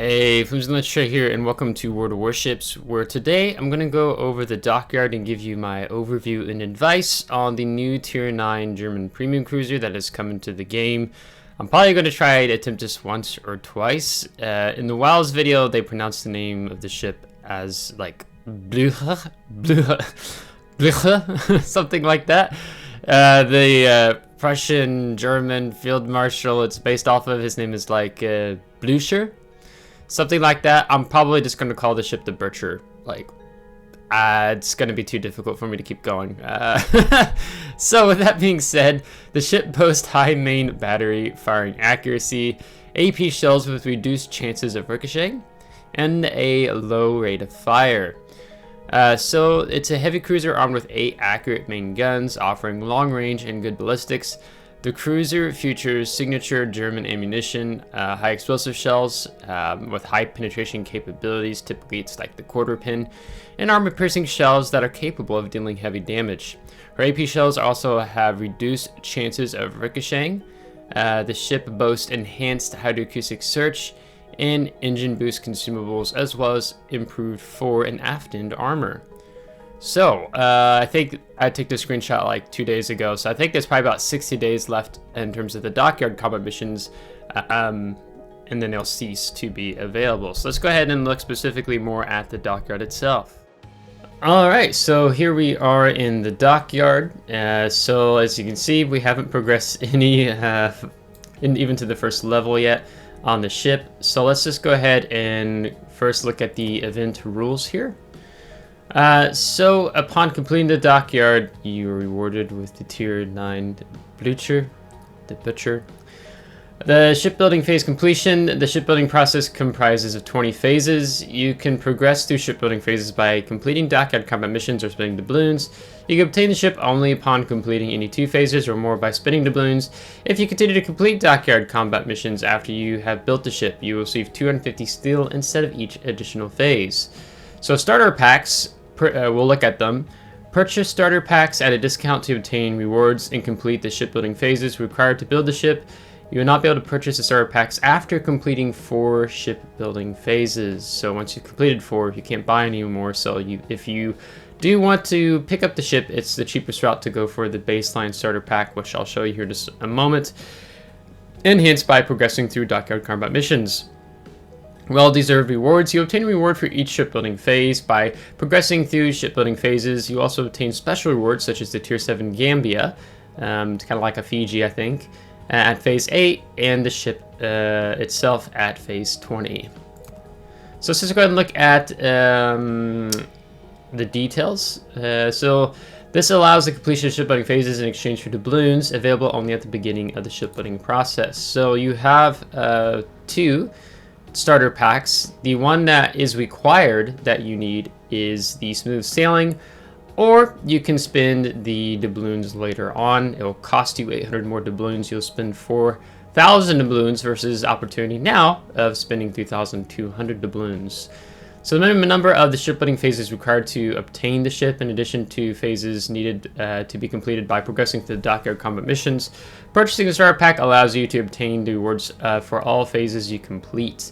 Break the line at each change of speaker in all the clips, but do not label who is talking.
Hey, FlimsyLunchTray here, and welcome to World of Warships, where today I'm going to go over the Dockyard and give you my overview and advice on the new Tier 9 German premium cruiser that has come into the game. I'm probably going to try to attempt this once or twice. In the WoW's video, they pronounced the name of the ship as like Blücher, something like that. The Prussian German Field Marshal it's based off of, his name is like Blücher. Something like that. I'm probably just going to call the ship the Blücher. It's going to be too difficult for me to keep going. So with that being said, the ship boasts high main battery firing accuracy, AP shells with reduced chances of ricocheting, and a low rate of fire. So it's a heavy cruiser armed with 8 accurate main guns, offering long range and good ballistics. The cruiser features signature German ammunition, high explosive shells with high penetration capabilities, typically it's like the quarter pin, and armor-piercing shells that are capable of dealing heavy damage. Her AP shells also have reduced chances of ricocheting. The ship boasts enhanced hydroacoustic search and engine boost consumables, as well as improved fore and aft end armor. So, I think I took this screenshot like 2 days ago, so I think there's probably about 60 days left in terms of the Dockyard combat missions, and then they'll cease to be available. So let's go ahead and look specifically more at the Dockyard itself. Alright, so here we are in the Dockyard. So as you can see, we haven't progressed any, even to the first level yet on the ship. So let's just go ahead and first look at the event rules here. So upon completing the Dockyard, you are rewarded with the Tier 9 Blücher, the Butcher. The shipbuilding phase completion. The shipbuilding process comprises of 20 phases. You can progress through shipbuilding phases by completing Dockyard combat missions or spinning doubloons. You can obtain the ship only upon completing any 2 phases or more by spinning doubloons. If you continue to complete Dockyard combat missions after you have built the ship, you will receive 250 steel instead of each additional phase. So starter packs. We'll look at them. Purchase starter packs at a discount to obtain rewards and complete the shipbuilding phases required to build the ship. You will not be able to purchase the starter packs after completing 4 shipbuilding phases. So once you've completed 4, you can't buy any more. So if you do want to pick up the ship, it's the cheapest route to go for the baseline starter pack, which I'll show you here in just a moment. Enhanced by progressing through Dockyard combat missions. Well-deserved rewards. You obtain a reward for each shipbuilding phase by progressing through shipbuilding phases. You also obtain special rewards such as the Tier 7 Gambia, it's kind of like a Fiji, I think, at phase 8, and the ship itself at phase 20. So let's just go ahead and look at the details. So this allows the completion of shipbuilding phases in exchange for doubloons, available only at the beginning of the shipbuilding process. So you have 2 starter packs. The one that is required that you need is the smooth sailing, or you can spend the doubloons later on. It will cost you 800 more doubloons. You'll spend 4,000 doubloons versus opportunity now of spending 3,200 doubloons. So the minimum number of the shipbuilding phases required to obtain the ship, in addition to phases needed to be completed by progressing through the Dockyard combat missions. Purchasing the starter pack allows you to obtain the rewards for all phases you complete.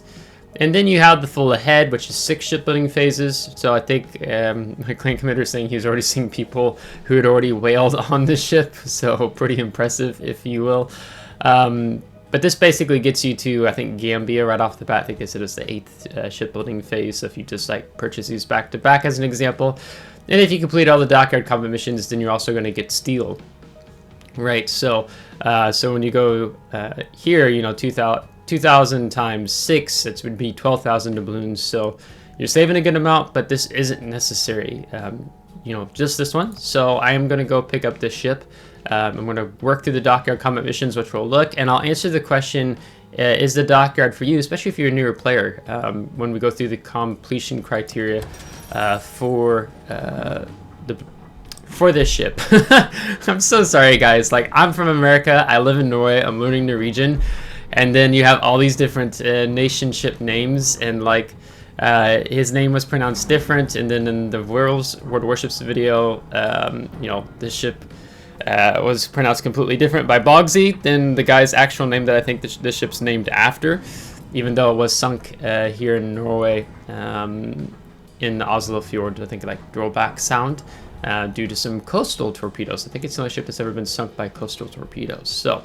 And then you have the full ahead, which is 6 shipbuilding phases. So I think my clan commander is saying he's already seen people who had already whaled on the ship. So pretty impressive, if you will. But this basically gets you to, I think, Gambia right off the bat. I think they said it's the 8th shipbuilding phase. So if you just like purchase these back to back as an example. And if you complete all the Dockyard combat missions, then you're also going to get steel. Right, so when you go here, you know, 2,000 times 6, it would be 12,000 doubloons. So you're saving a good amount, but this isn't necessary. You know, just this one. So I am going to go pick up this ship. I'm going to work through the Dockyard combat missions, which we'll look, and I'll answer the question, is the Dockyard for you, especially if you're a newer player, when we go through the completion criteria for this ship. I'm so sorry, guys. Like, I'm from America. I live in Norway. I'm learning Norwegian. And then you have all these different nation ship names, and like his name was pronounced different. And then in the World Warships video, you know, the ship was pronounced completely different by Bogsy than the guy's actual name that I think the ship's named after. even though it was sunk here in Norway in the Oslo Fjord, I think like Drobak Sound, due to some coastal torpedoes. I think it's the only ship that's ever been sunk by coastal torpedoes. So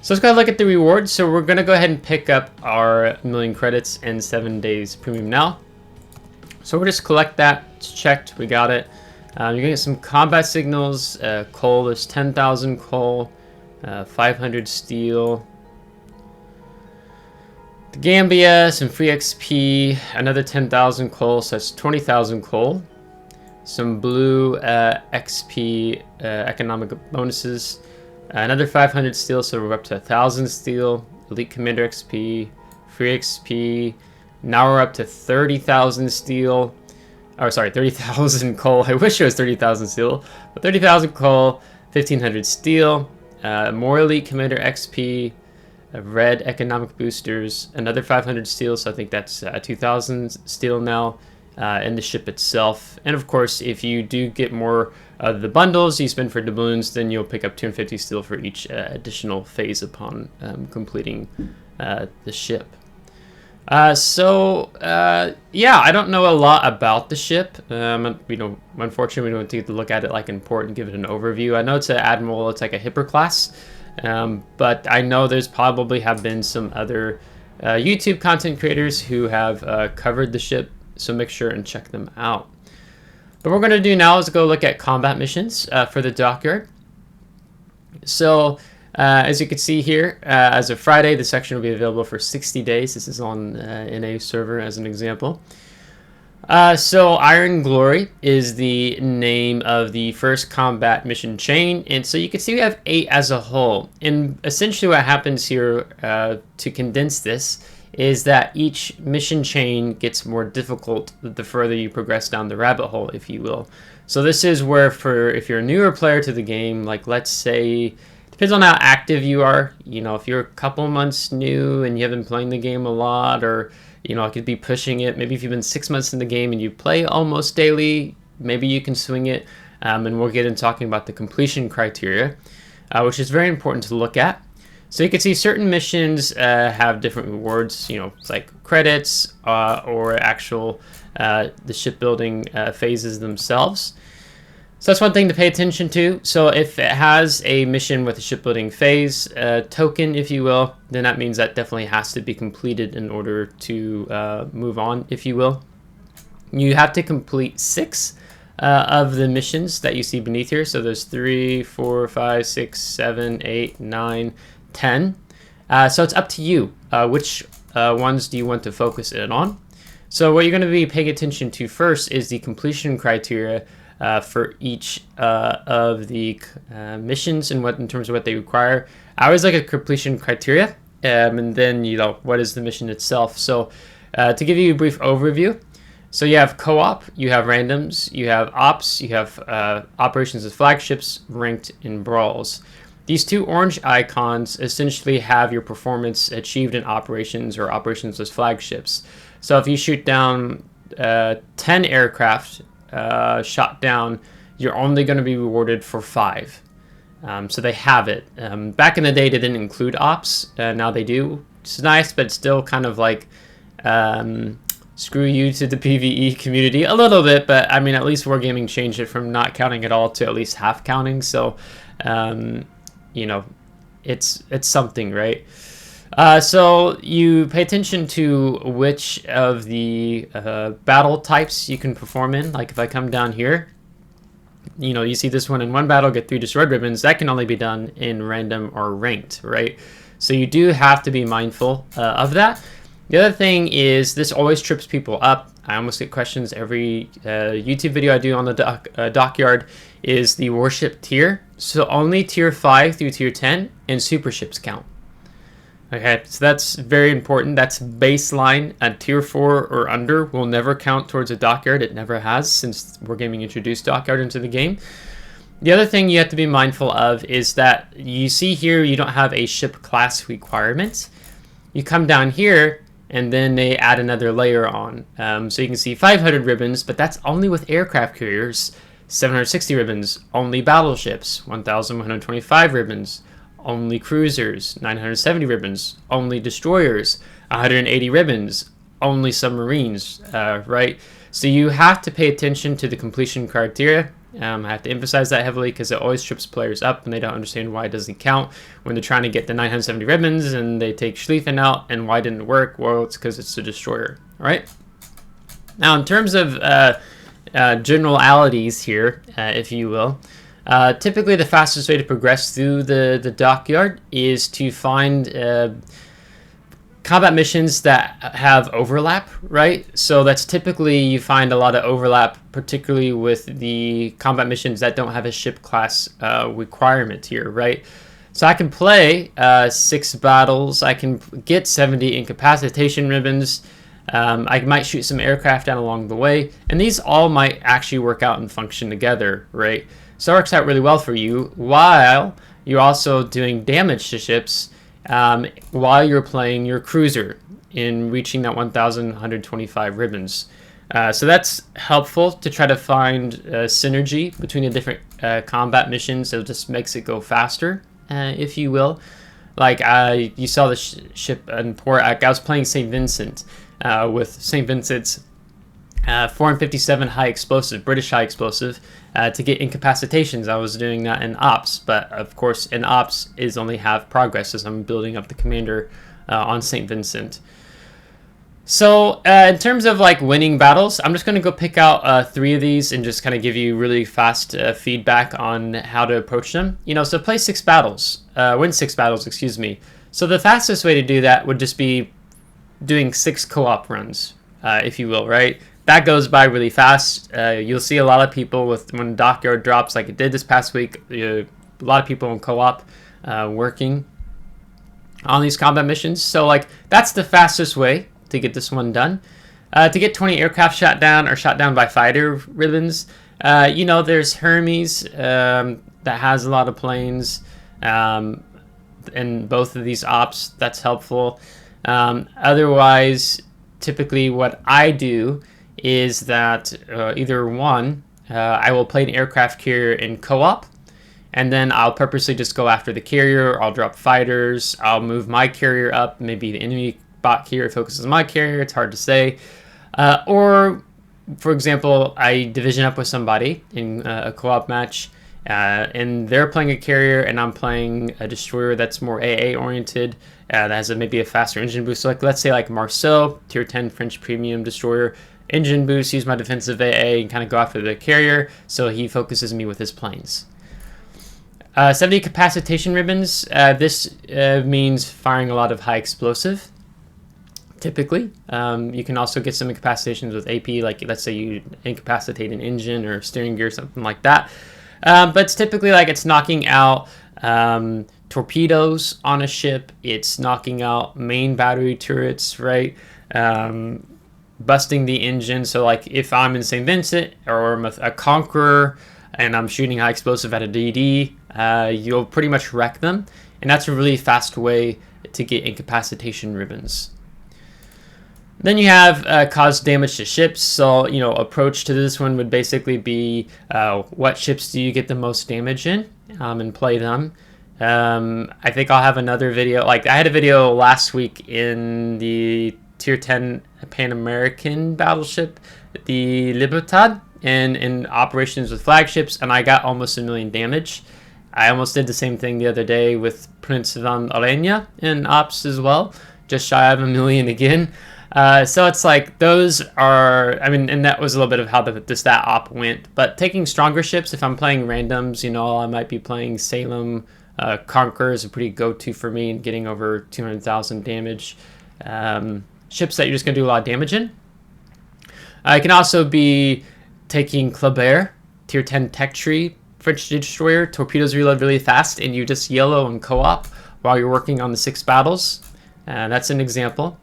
let's go ahead and look at the rewards. So we're going to go ahead and pick up our 1,000,000 credits and 7 days premium now. So we'll just collect that. It's checked. We got it. You're going to get some combat signals. Coal, there's 10,000 coal, 500 steel. The Gambia, some free XP, another 10,000 coal, so that's 20,000 coal. Some blue XP economic bonuses. Another 500 steel, so we're up to 1,000 steel. Elite Commander XP, free XP. Now we're up to 30,000 steel. Oh, sorry, 30,000 coal. I wish it was 30,000 steel. But 30,000 coal, 1,500 steel. More Elite Commander XP. Red economic boosters. Another 500 steel, so I think that's 2,000 steel now in the ship itself. And of course, if you do get more of the bundles you spend for doubloons, then you'll pick up 250 steel for each additional phase upon completing the ship. Yeah, I don't know a lot about the ship. Unfortunately, we don't get to look at it like in port and give it an overview. I know it's an Admiral, it's like a Hipper class, but I know there's probably have been some other YouTube content creators who have covered the ship, so make sure and check them out. But what we're going to do now is go look at combat missions for the Dockyard. So as you can see here, as of Friday, the section will be available for 60 days. This is on NA server as an example. So Iron Glory is the name of the first combat mission chain. And so you can see we have 8 as a whole. And essentially what happens here to condense this is that each mission chain gets more difficult the further you progress down the rabbit hole, if you will. So this is where if you're a newer player to the game, like let's say, depends on how active you are. You know, if you're a couple months new and you haven't been playing the game a lot, or, you know, I could be pushing it. Maybe if you've been 6 months in the game and you play almost daily, maybe you can swing it. And we'll get into talking about the completion criteria, which is very important to look at. So you can see certain missions have different rewards, you know, it's like credits or actual the shipbuilding phases themselves. So that's one thing to pay attention to. So if it has a mission with a shipbuilding phase token, if you will, then that means that definitely has to be completed in order to move on, if you will. You have to complete 6 of the missions that you see beneath here. So there's 3, 4, 5, 6, 7, 8, 9, 10. So it's up to you. Which ones do you want to focus in on? So what you're going to be paying attention to first is the completion criteria for each of the missions and in terms of what they require. I always like a completion criteria, and then, you know, what is the mission itself. So to give you a brief overview, so you have co-op, you have randoms, you have ops, you have operations as flagships, ranked, and brawls. These 2 orange icons essentially have your performance achieved in operations or operations as flagships. So if you shoot down 10 aircraft shot down, you're only going to be rewarded for 5. So they have it. Back in the day, they didn't include ops. Now they do. It's nice, but still kind of like screw you to the PvE community a little bit. But I mean, at least Wargaming changed it from not counting at all to at least half counting. So you know, it's something, right? So you pay attention to which of the battle types you can perform in. Like if I come down here, you know, you see this one in one battle, get 3 destroyed ribbons. That can only be done in random or ranked, right? So you do have to be mindful of that. The other thing is this always trips people up. I almost get questions every YouTube video I do on the Dockyard is the warship tier. So only tier 5 through tier 10 and super ships count. Okay, so that's very important. That's baseline. At tier 4 or under will never count towards a Dockyard. It never has since Wargaming introduced Dockyard into the game. The other thing you have to be mindful of is that you see here you don't have a ship class requirement. You come down here and then they add another layer on. So you can see 500 ribbons, but that's only with aircraft carriers. 760 ribbons, only battleships. 1,125 ribbons, only cruisers, 970 ribbons, only destroyers, 180 ribbons, only submarines, right? So you have to pay attention to the completion criteria. I have to emphasize that heavily because it always trips players up and they don't understand why it doesn't count when they're trying to get the 970 ribbons and they take Schlieffen out, and why didn't it work? Well, it's because it's a destroyer, all right? Now, in terms of generalities here, if you will, typically the fastest way to progress through the Dockyard is to find combat missions that have overlap, right? So that's typically, you find a lot of overlap, particularly with the combat missions that don't have a ship class requirement here, right? So I can play 6 battles, I can get 70 incapacitation ribbons, I might shoot some aircraft down along the way, and these all might actually work out and function together, right? So it works out really well for you, while you're also doing damage to ships while you're playing your cruiser in reaching that 1,125 ribbons. So that's helpful to try to find synergy between the different combat missions. So it just makes it go faster, if you will. Like you saw the ship in port. I was playing St. Vincent with St. Vincent's 457 high explosive, British high explosive, to get incapacitations. I was doing that in ops, but of course in ops is only half progress as I'm building up the commander on St. Vincent. So in terms of like winning battles, I'm just going to go pick out 3 of these and just kind of give you really fast feedback on how to approach them. You know, so play 6 battles, win 6 battles, excuse me. So the fastest way to do that would just be doing 6 co-op runs, if you will, right? That goes by really fast. You'll see a lot of people when Dockyard drops, like it did this past week, a lot of people in co-op working on these combat missions. So like that's the fastest way to get this one done. To get 20 aircraft shot down or shot down by fighter ribbons, you know, there's Hermes that has a lot of planes in both of these ops. That's helpful. Otherwise, typically what I do is that either one, I will play an aircraft carrier in co-op, and then I'll purposely just go after the carrier. I'll drop fighters, I'll move my carrier up, maybe the enemy bot carrier focuses on my carrier, it's hard to say. Or, for example, I division up with somebody in a co-op match, and they're playing a carrier and I'm playing a destroyer that's more AA oriented, that has maybe a faster engine boost. So like, let's say like Marceau, tier 10 French premium destroyer, engine boost, use my defensive AA and kind of go after the carrier, so he focuses me with his planes. 70 capacitation ribbons, this means firing a lot of high explosive, typically. You can also get some incapacitations with AP, like let's say you incapacitate an engine or steering gear, something like that. But it's typically like it's knocking out torpedoes on a ship, it's knocking out main battery turrets, right? Busting the engine. So like if I'm in St. Vincent or I'm a Conqueror and I'm shooting high explosive at a DD, you'll pretty much wreck them, and that's a really fast way to get incapacitation ribbons. Then you have cause damage to ships. So, you know, approach to this one would basically be what ships do you get the most damage in, and play them. I think I'll have another video. Like I had a video last week in the tier 10 Pan American battleship, the Libertad, and in operations with flagships, and I got almost 1 million damage. I almost did the same thing the other day with Prince van Oranje in ops as well, just shy of 1 million again. So it's like those are, I mean, and that was a little bit of how that op went. But taking stronger ships, if I'm playing randoms, you know, I might be playing Salem. Conqueror is a pretty go-to for me in getting over 200,000 damage. Ships that you're just going to do a lot of damage in. I can also be taking Kleber, tier 10 tech tree, French destroyer. Torpedoes reload really fast, and you just yellow and co-op while you're working on the 6 battles. That's an example.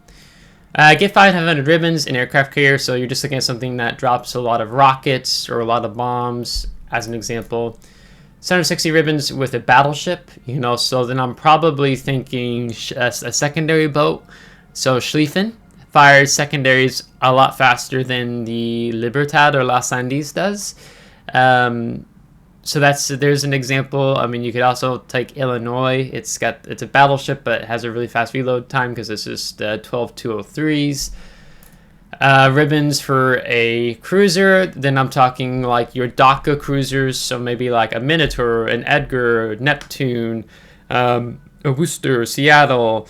Get 500 ribbons in aircraft carrier, so you're just looking at something that drops a lot of rockets or a lot of bombs, as an example. 760 ribbons with a battleship, you know, so then I'm probably thinking a secondary boat. So Schlieffen fires secondaries a lot faster than the Libertad or Las Andes does. So there's an example. I mean, you could also take Illinois. It's a battleship, but it has a really fast reload time because it's just 12 203s. Ribbons for a cruiser. Then I'm talking like your DACA cruisers, so maybe like a Minotaur, an Edgar, Neptune, a Worcester, Seattle,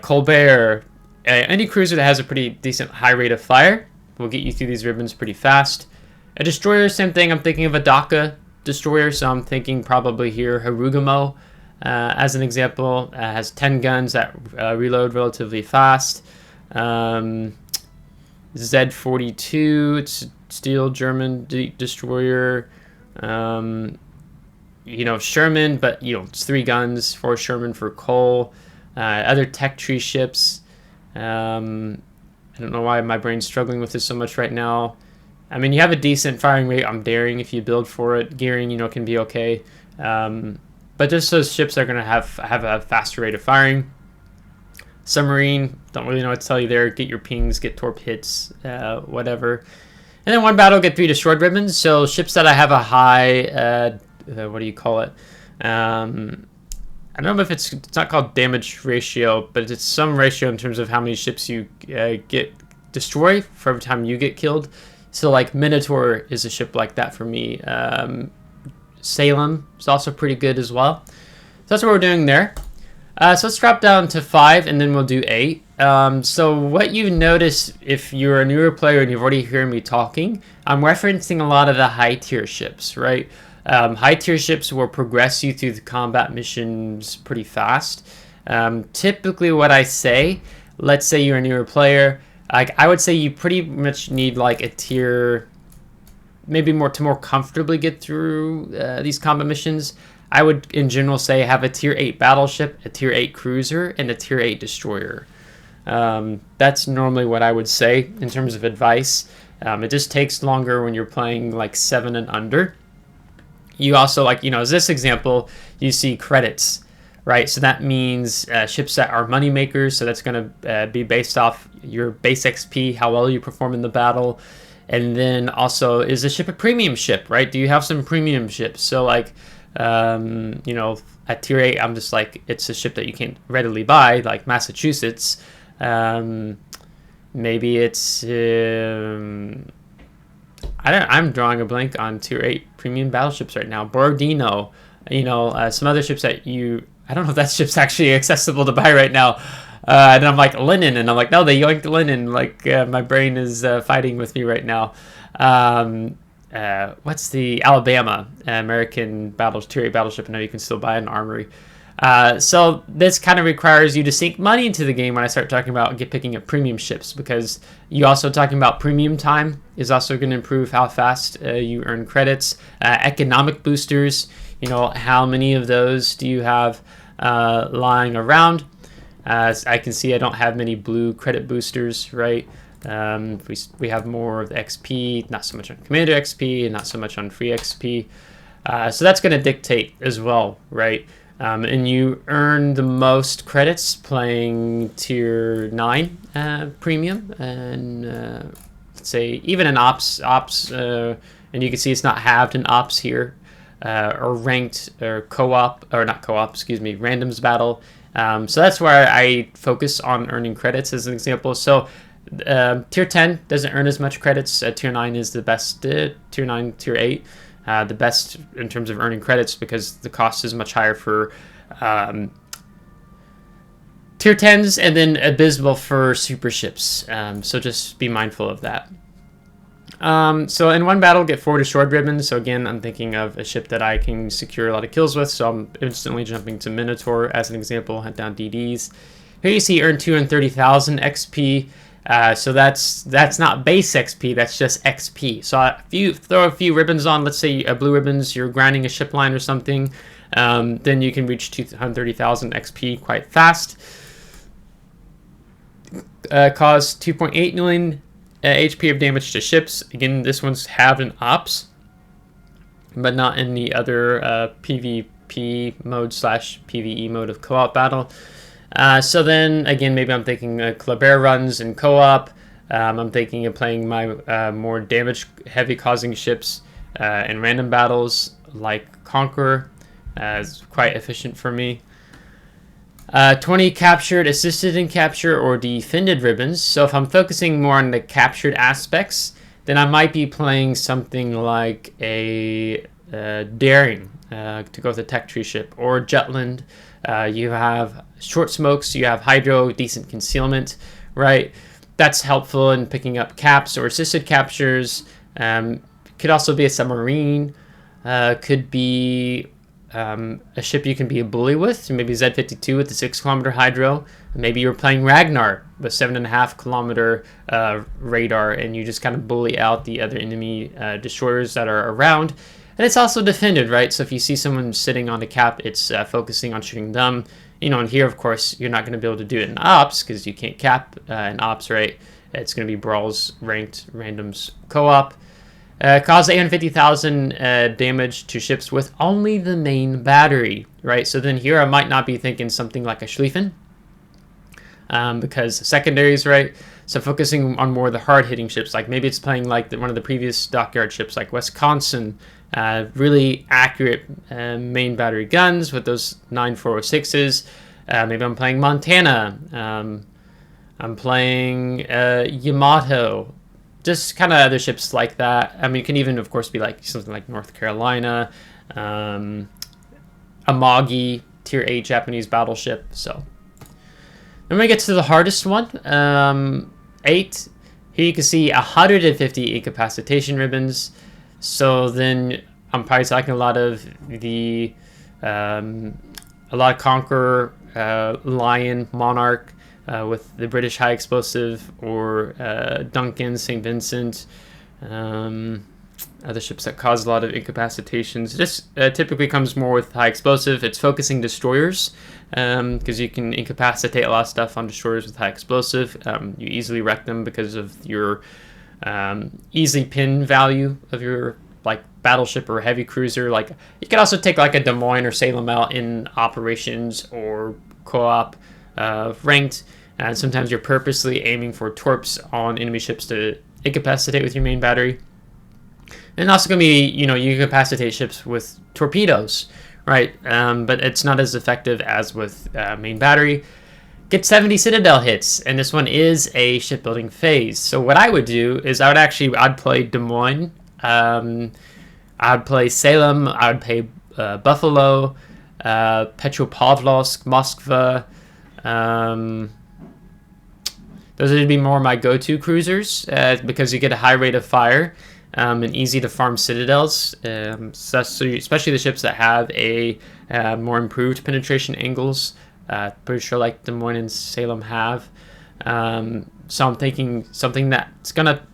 Colbert. Any cruiser that has a pretty decent high rate of fire will get you through these ribbons pretty fast. A destroyer, same thing. I'm thinking of a DACA destroyer, so I'm thinking probably here Harugamo as an example. Has 10 guns that reload relatively fast. Z42, it's steel German destroyer. Sherman, but it's 3 guns, 4 Sherman for coal. Other tech tree ships. I don't know why my brain's struggling with this so much right now. I mean, you have a decent firing rate on daring if you build for it. Gearing, can be okay. But just those ships are going to have a faster rate of firing. Submarine, don't really know what to tell you there. Get your pings, get torp hits, whatever. And then one battle, get 3 destroyed ribbons. So ships that I have a high, what do you call it? I don't know if it's not called damage ratio, but it's some ratio in terms of how many ships you get destroy for every time you get killed. So like Minotaur is a ship like that for me. Salem is also pretty good as well. So that's what we're doing there. So let's drop down to 5 and then we'll do 8. So what you notice if you're a newer player and you've already heard me talking, I'm referencing a lot of the high tier ships, right? High tier ships will progress you through the combat missions pretty fast. Typically what I say, let's say you're a newer player, I would say you pretty much need like a tier, maybe to more comfortably get through these combat missions. I would, in general, say have a tier 8 battleship, a tier 8 cruiser, and a tier 8 destroyer. That's normally what I would say in terms of advice. It just takes longer when you're playing like 7 and under. You also, as this example, you see credits, right? So that means ships that are money makers. So that's going to be based off your base XP, how well you perform in the battle. And then also, is the ship a premium ship, right? Do you have some premium ships? So at tier 8, I'm just like, it's a ship that you can't readily buy, like Massachusetts. Maybe it's, I'm drawing a blank on tier 8 premium battleships right now. Borodino, some other ships that I don't know if that ship's actually accessible to buy right now. And I'm like, Lenin, and I'm like, no, they yoinked Lenin. My brain is fighting with me right now. What's the Alabama American tier 8 battleship? I know you can still buy an armory. So this kind of requires you to sink money into the game when I start talking about picking up premium ships, because you also talking about premium time is also going to improve how fast you earn credits. Economic boosters, how many of those do you have lying around? As I can see, I don't have many blue credit boosters, right? We have more of the XP, not so much on Commander XP, and not so much on free XP. So that's going to dictate as well, right? And you earn the most credits playing tier 9 premium, and let's say even in ops, and you can see it's not halved in ops here, or ranked, or co-op, or not co-op, excuse me, randoms battle. So that's where I focus on earning credits as an example. So tier 10 doesn't earn as much credits. Tier 9 is the best. Tier 9, tier 8, the best in terms of earning credits, because the cost is much higher for tier 10s, and then abysmal for super ships. So just be mindful of that. So in one battle, get 4 destroyed ribbons. So again, I'm thinking of a ship that I can secure a lot of kills with. So I'm instantly jumping to Minotaur as an example, hunt down DDs. Here you see earn 230,000 XP. So that's not base XP, that's just XP. So if you throw a few ribbons on, let's say blue ribbons, you're grinding a ship line or something, then you can reach 230,000 XP quite fast. Cause 2.8 million HP of damage to ships. Again, this one's halved in ops, but not in the other PvP mode / PvE mode of co-op battle. So then, again, maybe I'm thinking Colbert runs in co-op. I'm thinking of playing my more damage-heavy causing ships in random battles like Conqueror. It's quite efficient for me. 20 captured, assisted in capture, or defended ribbons. So if I'm focusing more on the captured aspects, then I might be playing something like a Daring to go with a tech tree ship, or Jutland. You have short smokes, you have hydro, decent concealment, right? That's helpful in picking up caps or assisted captures. Could also be a submarine, could be a ship you can be a bully with, maybe Z-52 with the 6-kilometer hydro. Maybe you're playing Ragnar with 7.5-kilometer radar, and you just kind of bully out the other enemy destroyers that are around. And it's also defended, right? So if you see someone sitting on the cap, it's focusing on shooting them. You know, and here, of course, you're not going to be able to do it in ops because you can't cap in ops, right? It's going to be brawls, ranked, randoms, co-op. Cause 850,000 damage to ships with only the main battery, right? So then here I might not be thinking something like a Schlieffen, because secondaries, right? So focusing on more of the hard-hitting ships, like maybe it's playing like one of the previous Dockyard ships, like Wisconsin, really accurate main battery guns with those 9406s. Maybe I'm playing Montana. I'm playing Yamato. Just kind of other ships like that. I mean, it can even, of course, be like something like North Carolina, Amagi, Tier 8 Japanese battleship. So then we get to the hardest one, 8. Here you can see 150 incapacitation ribbons. So then I'm probably talking a lot of Conqueror, Lian, Monarch, with the British high explosive, or Duncan, St. Vincent, other ships that cause a lot of incapacitations. This typically comes more with high explosive. It's focusing destroyers, because you can incapacitate a lot of stuff on destroyers with high explosive. You easily wreck them because of your easy pin value of your like battleship or heavy cruiser. Like you can also take like a Des Moines or Salem out in operations or co-op ranked, and sometimes you're purposely aiming for torps on enemy ships to incapacitate with your main battery. And also going to be, you incapacitate ships with torpedoes, right? But it's not as effective as with main battery. Get 70 Citadel hits, and this one is a shipbuilding phase. So what I would do is I'd play Des Moines, I'd play Salem, I would play Buffalo, Petropavlovsk, Moskva. Those would be more my go-to cruisers, because you get a high rate of fire, and easy to farm citadels, so especially the ships that have a more improved penetration angles. Pretty sure like Des Moines and Salem have. So I'm thinking something that's gonna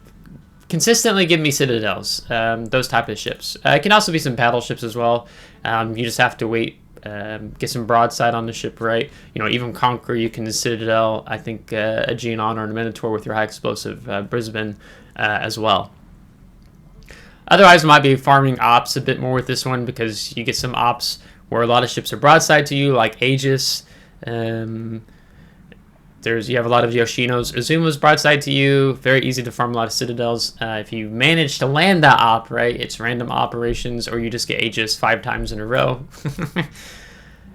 consistently give me citadels, those type of ships. It can also be some battleships as well. You just have to wait, get some broadside on the ship, right? Even Conqueror, you can citadel, I think, a Geonon or a Minotaur with your high explosive Brisbane as well. Otherwise, I might be farming ops a bit more with this one, because you get some ops where a lot of ships are broadside to you, like Aegis. You have a lot of Yoshinos. Azuma's broadside to you. Very easy to farm a lot of citadels. If you manage to land that op, right, it's random operations, or you just get Aegis 5 times in a row.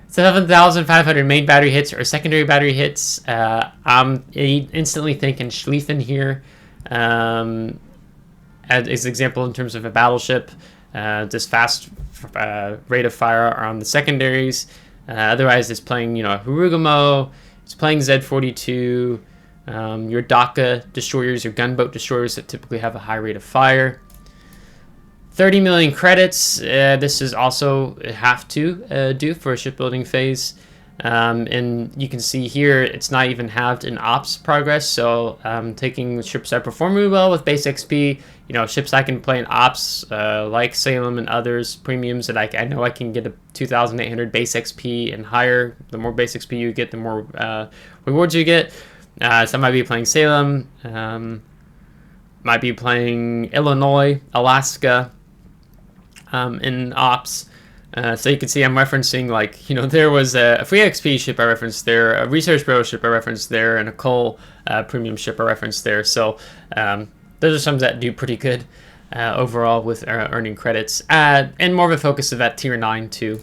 7,500 main battery hits or secondary battery hits. I'm instantly thinking Schlieffen here. As an example, in terms of a battleship, this fast rate of fire are on the secondaries. Otherwise, it's playing, Harugamo, it's playing Z-42, your Daka destroyers, your gunboat destroyers that typically have a high rate of fire. 30 million credits, this is also have to do for a shipbuilding phase. And you can see here, it's not even halved in ops progress. So taking ships that perform really well with base XP, ships I can play in ops, like Salem and others, premiums that I know I can get a 2,800 base XP and higher. The more base XP you get, the more rewards you get. So I might be playing Salem, might be playing Illinois, Alaska in ops. So you can see I'm referencing, like, there was a free XP ship I referenced there, a research bureau ship I referenced there, and a coal premium ship I referenced there. So those are some that do pretty good. overall with earning credits, and more of a focus of that tier 9 too.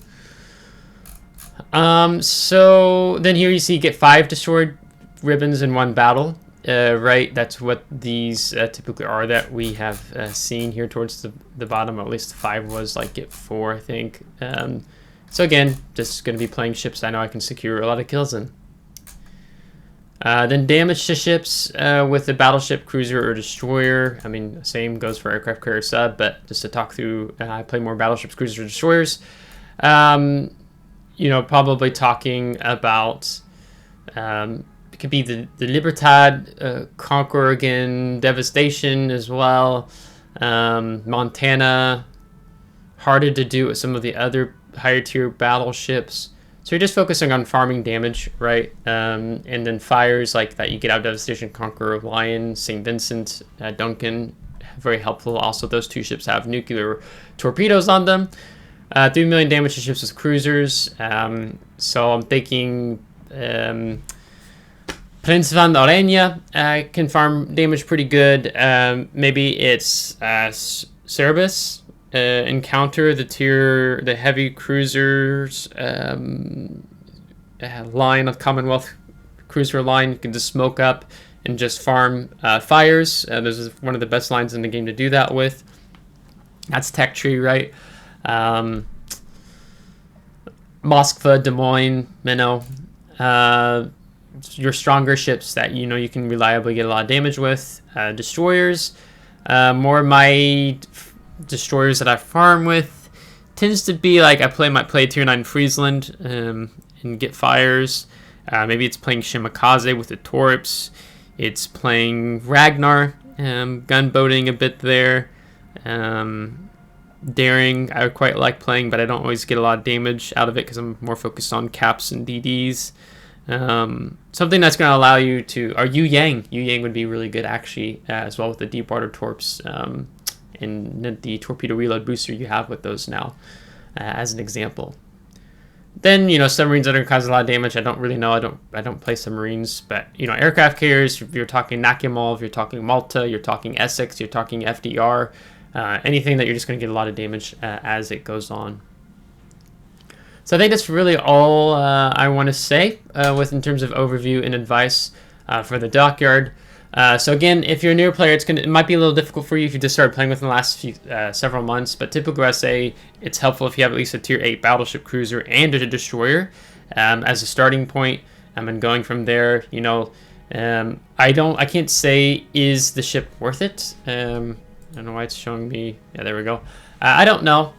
So then here you see get 5 destroyed ribbons in one battle. Right, that's what these typically are that we have seen here towards the bottom. Or at least 5 was like get 4, I think. So again, just going to be playing ships I know I can secure a lot of kills in. Then damage to ships with a battleship, cruiser, or destroyer. I mean, same goes for aircraft carrier sub, but just to talk through, I play more battleships, cruisers, or destroyers. You know, probably talking about it could be the Libertad, Conqueror again, Devastation as well, Montana. Harder to do with some of the other higher tier battleships. So you're just focusing on farming damage, right? And then fires like that you get out of Devastation, Conqueror, Lian, St. Vincent, Duncan, very helpful. Also, those 2 ships have nuclear torpedoes on them. 3 million damage to ships with cruisers. So I'm thinking Prince van Oranje can farm damage pretty good. Maybe it's Cerbis. Encounter the heavy cruisers line of Commonwealth cruiser line. You can just smoke up and just farm fires. This is one of the best lines in the game to do that with. That's Tech Tree, right? Moskva, Des Moines, Minnow. Your stronger ships that you know you can reliably get a lot of damage with. Destroyers. More of my destroyers that I farm with tends to be like might play tier 9 Friesland and get fires. Maybe it's playing Shimakaze with the Torps. It's playing Ragnar, gunboating a bit there. Daring I quite like playing, but I don't always get a lot of damage out of it because I'm more focused on caps and DDs. Something that's going to allow you to, or Yu Yang. Yu Yang would be really good actually, as well with the deep water torps. And the torpedo reload booster you have with those now, as an example. Then you know submarines are going to cause a lot of damage. I don't really know. I don't play submarines, but you know aircraft carriers. If you're talking Nakhimov, you're talking Malta, you're talking Essex, you're talking FDR, anything that you're just going to get a lot of damage as it goes on. So I think that's really all I want to say with in terms of overview and advice for the Dockyard. So again, if you're a newer player, it might be a little difficult for you if you just started playing within the last several months. But typically, I say it's helpful if you have at least a tier 8 battleship, cruiser, and a destroyer as a starting point. And going from there, you know, I can't say is the ship worth it. I don't know why it's showing me. Yeah, there we go. I don't know.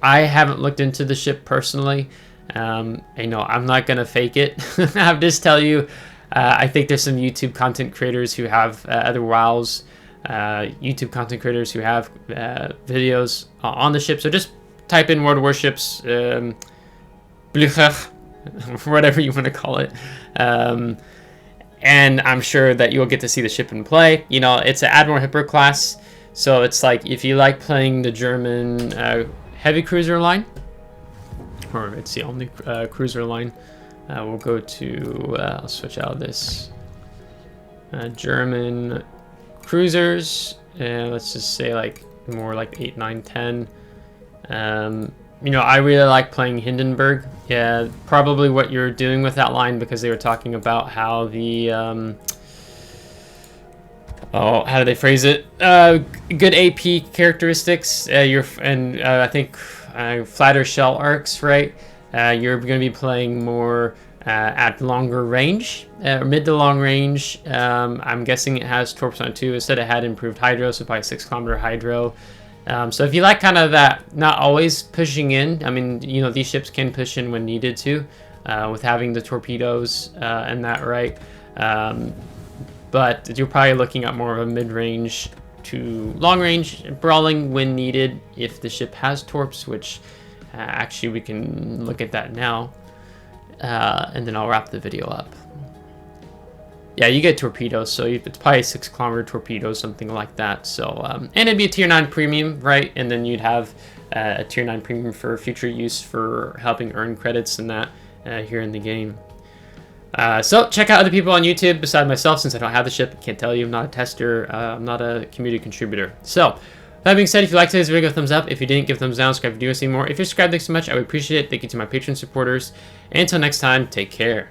I haven't looked into the ship personally. You know, I'm not gonna fake it. I'll just tell you. I think there's some YouTube content creators who have other WoWs, YouTube content creators who have videos on the ship. So just type in World Warships, Blücher, whatever you want to call it. And I'm sure that you'll get to see the ship in play. You know, it's an Admiral Hipper class. So it's like if you like playing the German heavy cruiser line, or it's the only cruiser line. We'll go to, I'll switch out of this, German cruisers, let's just say like more like 8, 9, 10. You know, I really like playing Hindenburg. Yeah, probably what you're doing with that line because they were talking about how the, how do they phrase it? Good AP characteristics, I think flatter shell arcs, right? You're going to be playing more at longer range, mid to long range. I'm guessing it has torps on it too. Instead, it had improved hydro, so probably 6-kilometer hydro. So if you like kind of that, not always pushing in. I mean, you know, these ships can push in when needed to, with having the torpedoes and that, right? But you're probably looking at more of a mid-range to long-range brawling when needed if the ship has torps, which actually we can look at that now. And then I'll wrap the video up. Yeah, you get torpedoes, so it's probably 6-kilometer torpedoes, something like that. So, and it'd be a tier 9 premium, right? And then you'd have a tier 9 premium for future use for helping earn credits and that here in the game. So check out other people on YouTube besides myself, since I don't have the ship. I can't tell you. I'm not a tester. I'm not a community contributor. So that being said, if you liked today's video, give a thumbs up. If you didn't, give a thumbs down. Subscribe if you do want to see more. If you're subscribed, thanks so much. I would appreciate it. Thank you to my Patreon supporters. And until next time, take care.